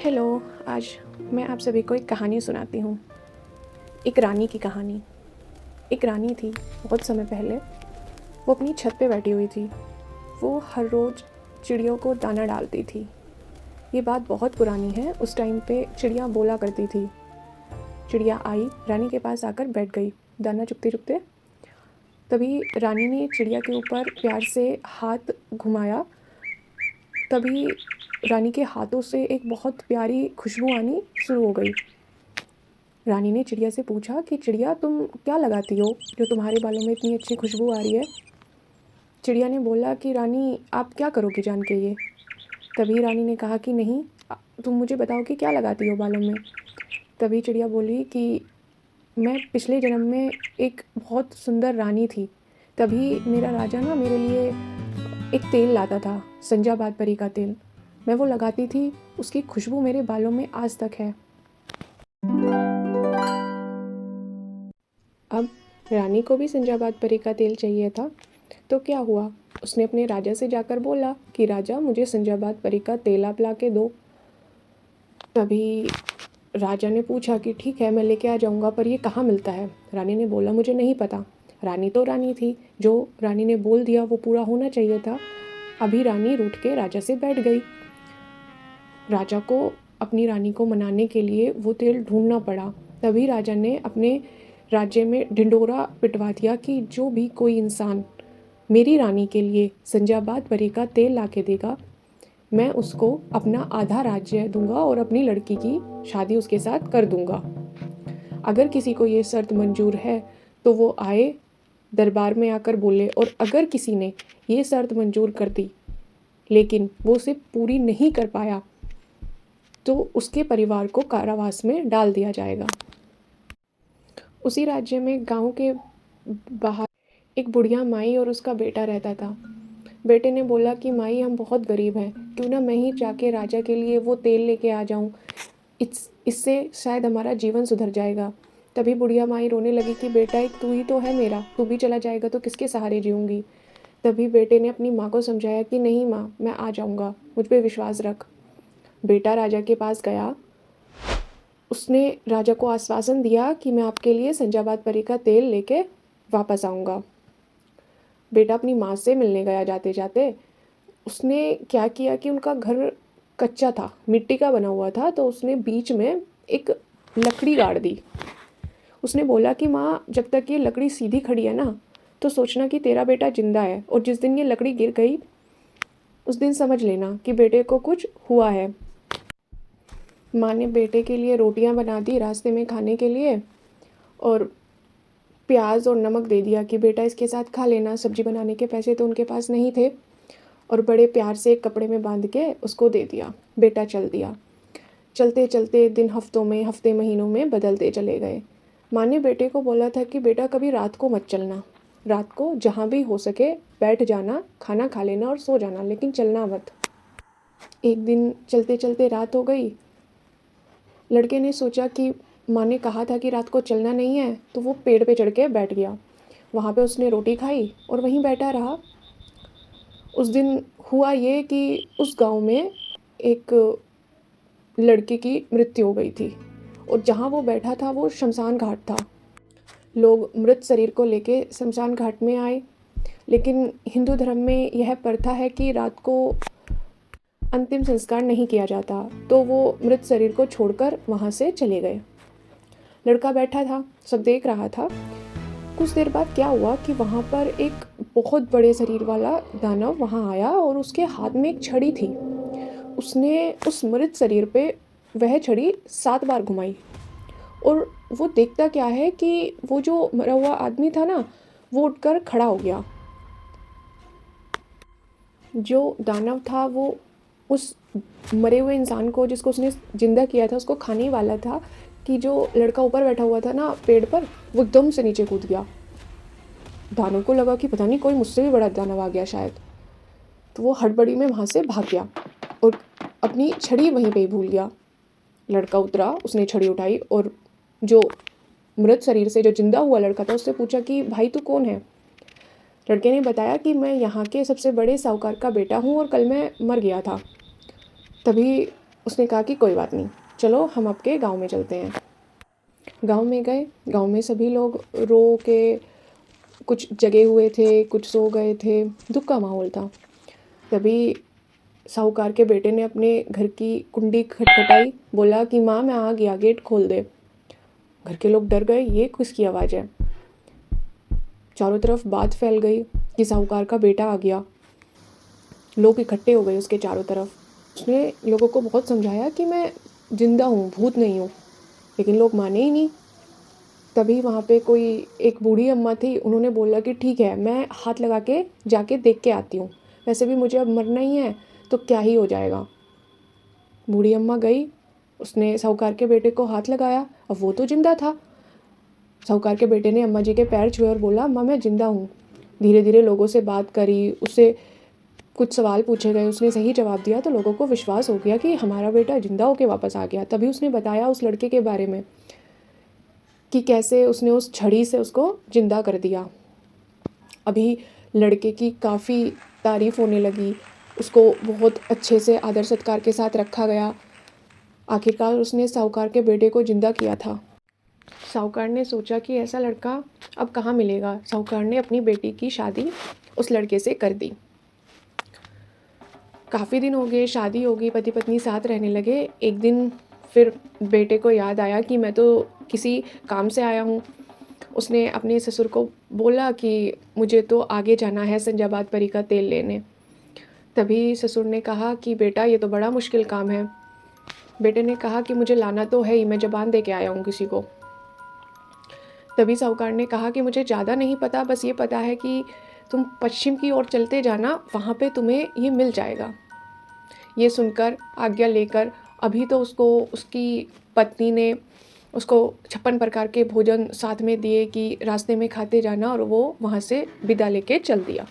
Hello. आज मैं आप सभी को एक कहानी सुनाती हूँ। एक रानी की कहानी। एक रानी थी बहुत समय पहले। वो अपनी छत पे बैठी हुई थी। वो हर रोज़ चिड़ियों को दाना डालती थी। ये बात बहुत पुरानी है। उस टाइम पे चिड़िया बोला करती थी। चिड़िया आई, रानी के पास आकर बैठ गई दाना चुगते चुगते। तभी रानी ने चिड़िया के ऊपर प्यार से हाथ घुमाया। तभी रानी के हाथों से एक बहुत प्यारी खुशबू आनी शुरू हो गई। रानी ने चिड़िया से पूछा कि चिड़िया, तुम क्या लगाती हो जो तुम्हारे बालों में इतनी अच्छी खुशबू आ रही है? चिड़िया ने बोला कि रानी, आप क्या करोगी जान के ये? तभी रानी ने कहा कि नहीं, तुम मुझे बताओ कि क्या लगाती हो बालों में। तभी चिड़िया बोली कि मैं पिछले जन्म में एक बहुत सुंदर रानी थी। तभी मेरा राजा ना मेरे लिए एक तेल लाता था, संजाबाद परी का तेल। मैं वो लगाती थी, उसकी खुशबू मेरे बालों में आज तक है। अब रानी को भी संजाबाद परी का तेल चाहिए था। तो क्या हुआ, उसने अपने राजा से जाकर बोला कि राजा, मुझे संजाबाद परी का तेल आप ला के दो। तभी राजा ने पूछा कि ठीक है, मैं लेके आ जाऊंगा, पर ये कहाँ मिलता है? रानी ने बोला, मुझे नहीं पता। रानी तो रानी थी, जो रानी ने बोल दिया वो पूरा होना चाहिए था। अभी रानी रूठ के राजा से बैठ गई। राजा को अपनी रानी को मनाने के लिए वो तेल ढूंढना पड़ा। तभी राजा ने अपने राज्य में ढिंढोरा पिटवा दिया कि जो भी कोई इंसान मेरी रानी के लिए संजाबाद परी का तेल ला के देगा, मैं उसको अपना आधा राज्य दूंगा और अपनी लड़की की शादी उसके साथ कर दूंगा। अगर किसी को ये शर्त मंजूर है तो वो आए, दरबार में आकर बोले, और अगर किसी ने ये शर्त मंजूर कर दी लेकिन वो उसे पूरी नहीं कर पाया तो उसके परिवार को कारावास में डाल दिया जाएगा। उसी राज्य में गांव के बाहर एक बुढ़िया माई और उसका बेटा रहता था। बेटे ने बोला कि माई, हम बहुत गरीब हैं, क्यों ना मैं ही जाके राजा के लिए वो तेल लेके आ जाऊं, इससे शायद हमारा जीवन सुधर जाएगा। तभी बुढ़िया माई रोने लगी कि बेटा, एक तू ही तो है मेरा, तू भी चला जाएगा तो किसके सहारे जीऊँगी। तभी बेटे ने अपनी माँ को समझाया कि नहीं माँ, मैं आ जाऊँगा, मुझ पर विश्वास रख। बेटा राजा के पास गया। उसने राजा को आश्वासन दिया कि मैं आपके लिए संजाबाद परी का तेल लेके वापस आऊँगा। बेटा अपनी माँ से मिलने गया। जाते जाते उसने क्या किया कि उनका घर कच्चा था, मिट्टी का बना हुआ था, तो उसने बीच में एक लकड़ी गाड़ दी। उसने बोला कि माँ, जब तक ये लकड़ी सीधी खड़ी है ना, तो सोचना कि तेरा बेटा जिंदा है, और जिस दिन ये लकड़ी गिर गई उस दिन समझ लेना कि बेटे को कुछ हुआ है। माँ ने बेटे के लिए रोटियां बना दी रास्ते में खाने के लिए, और प्याज और नमक दे दिया कि बेटा इसके साथ खा लेना। सब्जी बनाने के पैसे तो उनके पास नहीं थे, और बड़े प्यार से एक कपड़े में बांध के उसको दे दिया। बेटा चल दिया। चलते चलते दिन हफ्तों में, हफ्ते महीनों में बदलते चले गए। माँ ने बेटे को बोला था कि बेटा, कभी रात को मत चलना, रात को जहाँ भी हो सके बैठ जाना, खाना खा लेना और सो जाना, लेकिन चलना मत। एक दिन चलते चलते रात हो गई। लड़के ने सोचा कि माँ ने कहा था कि रात को चलना नहीं है, तो वो पेड़ पे चढ़ के बैठ गया। वहाँ पे उसने रोटी खाई और वहीं बैठा रहा। उस दिन हुआ ये कि उस गांव में एक लड़के की मृत्यु हो गई थी, और जहाँ वो बैठा था वो शमशान घाट था। लोग मृत शरीर को लेके शमशान घाट में आए, लेकिन हिंदू धर्म में यह प्रथा है कि रात को अंतिम संस्कार नहीं किया जाता, तो वो मृत शरीर को छोड़कर वहाँ से चले गए। लड़का बैठा था, सब देख रहा था। कुछ देर बाद क्या हुआ कि वहाँ पर एक बहुत बड़े शरीर वाला दानव वहाँ आया, और उसके हाथ में एक छड़ी थी। उसने उस मृत शरीर पे वह छड़ी 7 बार घुमाई, और वो देखता क्या है कि वो जो मरा हुआ आदमी था ना, वो उठकर खड़ा हो गया। जो दानव था वो उस मरे हुए इंसान को, जिसको उसने जिंदा किया था, उसको खाने वाला था कि जो लड़का ऊपर बैठा हुआ था ना पेड़ पर, वो एकदम से नीचे कूद गया। दानव को लगा कि पता नहीं कोई मुझसे भी बड़ा दानव आ गया शायद, तो वो हड़बड़ी में वहाँ से भाग गया और अपनी छड़ी वहीं पे ही भूल गया। लड़का उतरा, उसने छड़ी उठाई और जो मृत शरीर से जो जिंदा हुआ लड़का था उससे पूछा कि भाई तू कौन है? लड़के ने बताया कि मैं यहाँ के सबसे बड़े साहूकार का बेटा हूँ और कल मैं मर गया था। तभी उसने कहा कि कोई बात नहीं, चलो हम आपके गांव में चलते हैं। गांव में गए। गांव में सभी लोग रो के कुछ जगे हुए थे, कुछ सो गए थे, दुख का माहौल था। तभी साहूकार के बेटे ने अपने घर की कुंडी खटखटाई, बोला कि माँ मैं आ गया, गेट खोल दे। घर के लोग डर गए, ये किसकी आवाज़ है। चारों तरफ बात फैल गई कि साहूकार का बेटा आ गया। लोग इकट्ठे हो गए उसके चारों तरफ। उसने लोगों को बहुत समझाया कि मैं जिंदा हूँ, भूत नहीं हूँ, लेकिन लोग माने ही नहीं। तभी वहाँ पे कोई एक बूढ़ी अम्मा थी, उन्होंने बोला कि ठीक है, मैं हाथ लगा के जाके देख के आती हूँ, वैसे भी मुझे अब मरना ही है तो क्या ही हो जाएगा। बूढ़ी अम्मा गई, उसने साहूकार के बेटे को हाथ लगाया, अब वो तो जिंदा था। साहूकार के बेटे ने अम्मा जी के पैर छुए और बोला, अम्मा मैं जिंदा हूँ। धीरे धीरे लोगों से बात करी, उससे कुछ सवाल पूछे गए, उसने सही जवाब दिया तो लोगों को विश्वास हो गया कि हमारा बेटा जिंदा होके वापस आ गया। तभी उसने बताया उस लड़के के बारे में कि कैसे उसने उस छड़ी से उसको जिंदा कर दिया। अभी लड़के की काफ़ी तारीफ़ होने लगी, उसको बहुत अच्छे से आदर सत्कार के साथ रखा गया। आखिरकार उसने साहूकार के बेटे को जिंदा किया था। साहूकार ने सोचा कि ऐसा लड़का अब कहाँ मिलेगा। साहूकार ने अपनी बेटी की शादी उस लड़के से कर दी। काफ़ी दिन हो गए, शादी हो गई, पति पत्नी साथ रहने लगे। एक दिन फिर बेटे को याद आया कि मैं तो किसी काम से आया हूँ। उसने अपने ससुर को बोला कि मुझे तो आगे जाना है संजाबाद परी का तेल लेने। तभी ससुर ने कहा कि बेटा ये तो बड़ा मुश्किल काम है। बेटे ने कहा कि मुझे लाना तो है ही, मैं ज़बान दे के आया हूँ किसी को। तभी साहूकार ने कहा कि मुझे ज़्यादा नहीं पता, बस ये पता है कि तुम पश्चिम की ओर चलते जाना, वहाँ पे तुम्हें ये मिल जाएगा। ये सुनकर आज्ञा लेकर अभी तो उसको उसकी पत्नी ने उसको 56 प्रकार के भोजन साथ में दिए कि रास्ते में खाते जाना, और वो वहाँ से विदा लेके चल दिया।